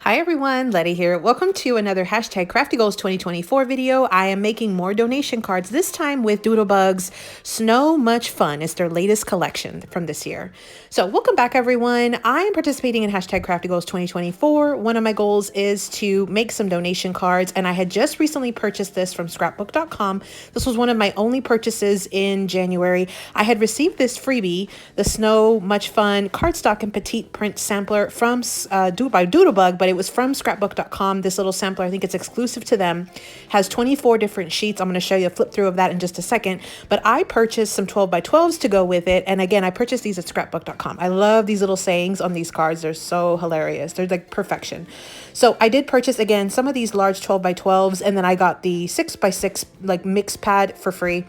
Hi everyone, Letty here. Welcome to another hashtag Crafty Goals 2024 video. I am making more donation cards, this time with Doodlebug's Snow Much Fun. It's their latest collection from this year. So welcome back everyone. I am participating in hashtag Crafty Goals 2024. One of my goals is to make some donation cards, and I had just recently purchased this from scrapbook.com. This was one of my only purchases in January. I had received this freebie, the Snow Much Fun cardstock and petite print sampler from by Doodlebug, but it was from scrapbook.com. This little sampler, I think it's exclusive to them, has 24 different sheets. I'm going to show you a flip through of that in just a second, but I purchased some 12 by 12s to go with it. And again, I purchased these at scrapbook.com. I love these little sayings on these cards. They're so hilarious. They're like perfection. So I did purchase again some of these large 12 by 12s, and then I got the 6 by 6 like mix pad for free.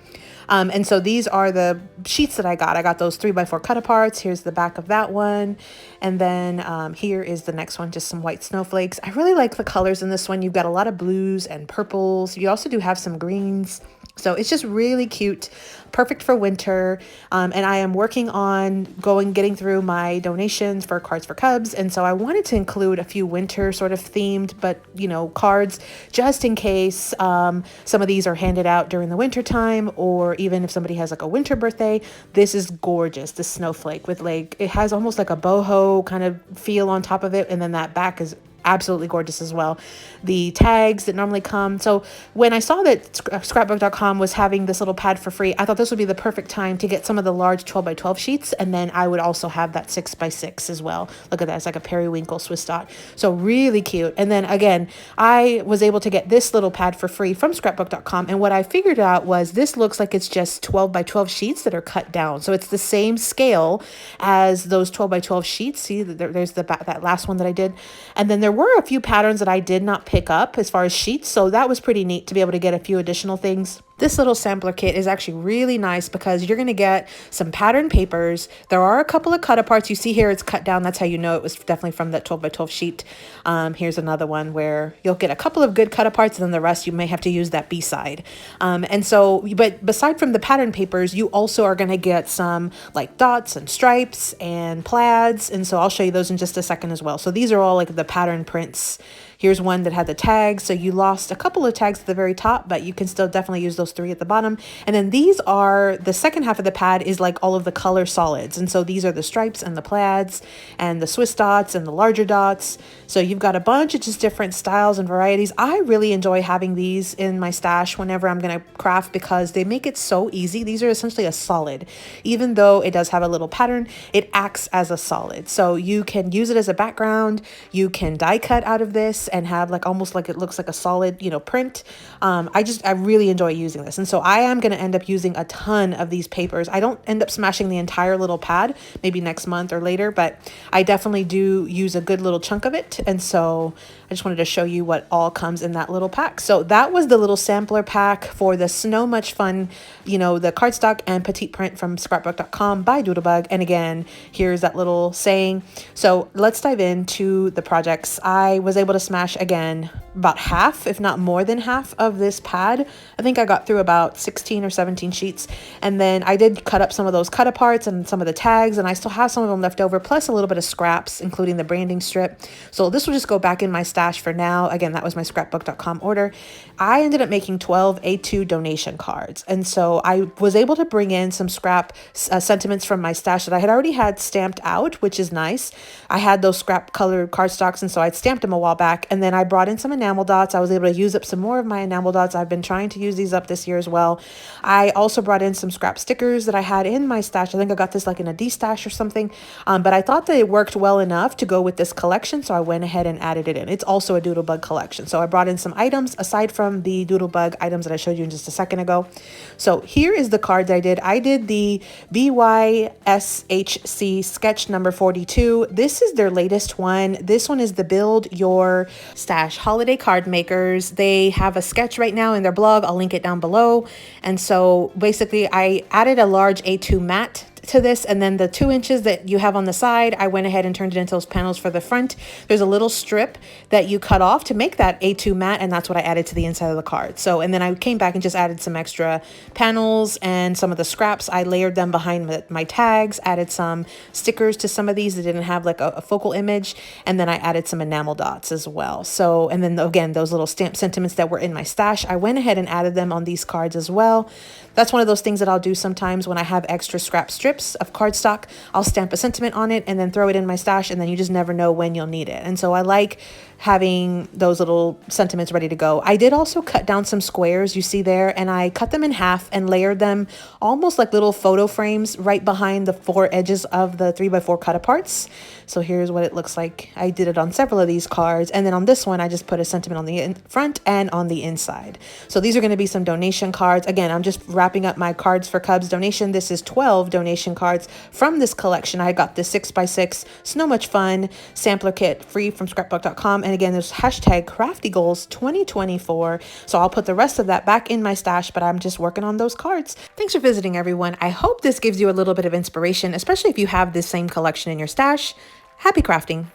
And so these are the sheets that I got. I got those 3 by 4 cut aparts. Here's the back of that one. And then here is the next one, just some white snowflakes. I really like the colors in this one. You've got a lot of blues and purples. You also do have some greens. So it's just really cute, perfect for winter. And I am working on getting through my donations for Cards for Cubs. And so I wanted to include a few winter sort of themed, but cards just in case some of these are handed out during the winter time, or even if somebody has like a winter birthday. This is gorgeous. The snowflake with it has almost like a boho kind of feel on top of it. And then that back is absolutely gorgeous as well. The tags that normally come. So when I saw that scrapbook.com was having this little pad for free, I thought this would be the perfect time to get some of the large 12 by 12 sheets. And then I would also have that 6 by 6 as well. Look at that. It's like a periwinkle Swiss dot. So really cute. And then again, I was able to get this little pad for free from scrapbook.com. And what I figured out was this looks like it's just 12 by 12 sheets that are cut down. So it's the same scale as those 12 by 12 sheets. See, there's that last one that I did. And then there were a few patterns that I did not pick up as far as sheets, so that was pretty neat to be able to get a few additional things. This little sampler kit is actually really nice because you're going to get some pattern papers. There are a couple of cut aparts. You see here it's cut down. That's how you know it was definitely from that 12 by 12 sheet. Here's another one where you'll get a couple of good cut aparts, and then the rest you may have to use that B-side. But beside from the pattern papers, you also are going to get some like dots and stripes and plaids. And so I'll show you those in just a second as well. So these are all like the pattern prints. Here's one that had the tags. So you lost a couple of tags at the very top, but you can still definitely use those 3 at the bottom. And then these are the second half of the pad is like all of the color solids. And so these are the stripes and the plaids and the Swiss dots and the larger dots. So you've got a bunch of just different styles and varieties. I really enjoy having these in my stash whenever I'm going to craft because they make it so easy. These are essentially a solid. Even though it does have a little pattern, it acts as a solid. So you can use it as a background. You can die cut out of this and have like almost like it looks like a solid, print. I really enjoy using this. And so I am going to end up using a ton of these papers. I don't end up smashing the entire little pad, maybe next month or later, but I definitely do use a good little chunk of it. And so I just wanted to show you what all comes in that little pack. So that was the little sampler pack for the Snow Much Fun, the cardstock and petite print from scrapbook.com by Doodlebug. And again, here's that little saying. So let's dive into the projects. I was able to smash again about half, if not more than half of this pad. I think I got through about 16 or 17 sheets. And then I did cut up some of those cut aparts and some of the tags, and I still have some of them left over, plus a little bit of scraps, including the branding strip. So this will just go back in my stash for now. Again, that was my scrapbook.com order. I ended up making 12 A2 donation cards. And so I was able to bring in some scrap sentiments from my stash that I had already had stamped out, which is nice. I had those scrap colored cardstocks, and so I'd stamped them a while back. And then I brought in some enamel dots. I was able to use up some more of my enamel dots. I've been trying to use these up this year as well. I also brought in some scrap stickers that I had in my stash. I think I got this like in a D-stash or something. But I thought that it worked well enough to go with this collection, so I went ahead and added it in. It's also a Doodlebug collection. So I brought in some items aside from the Doodlebug items that I showed you in just a second ago. So here is the card that I did. I did the BYSHC sketch number 42. This is their latest one. This one is the Build Your Stash Holiday Card Makers. They have a sketch right now in their blog. I'll link it down below. And so basically I added a large A2 mat to this, and then the 2 inches that you have on the side, I went ahead and turned it into those panels for the front. There's a little strip that you cut off to make that A2 mat, and that's what I added to the inside of the card. So, and then I came back and just added some extra panels and some of the scraps. I layered them behind my tags, added some stickers to some of these that didn't have like a focal image, and then I added some enamel dots as well. So, and then again, those little stamp sentiments that were in my stash, I went ahead and added them on these cards as well. That's one of those things that I'll do sometimes when I have extra scrap strips of cardstock. I'll stamp a sentiment on it and then throw it in my stash, and then you just never know when you'll need it. And so I like having those little sentiments ready to go. I did also cut down some squares you see there, and I cut them in half and layered them almost like little photo frames right behind the 4 edges of the 3x4 cut aparts. So here's what it looks like. I did it on several of these cards, and then on this one I just put a sentiment on the front and on the inside. So these are going to be some donation cards. Again, I'm just wrapping up my Cards for Cubs donation. This is 12 donation cards from this collection. I got this 6x6 Snow Much Fun sampler kit free from scrapbook.com. And again, there's hashtag Crafty Goals 2024. So I'll put the rest of that back in my stash, but I'm just working on those cards. Thanks for visiting, everyone. I hope this gives you a little bit of inspiration, especially if you have this same collection in your stash. Happy crafting.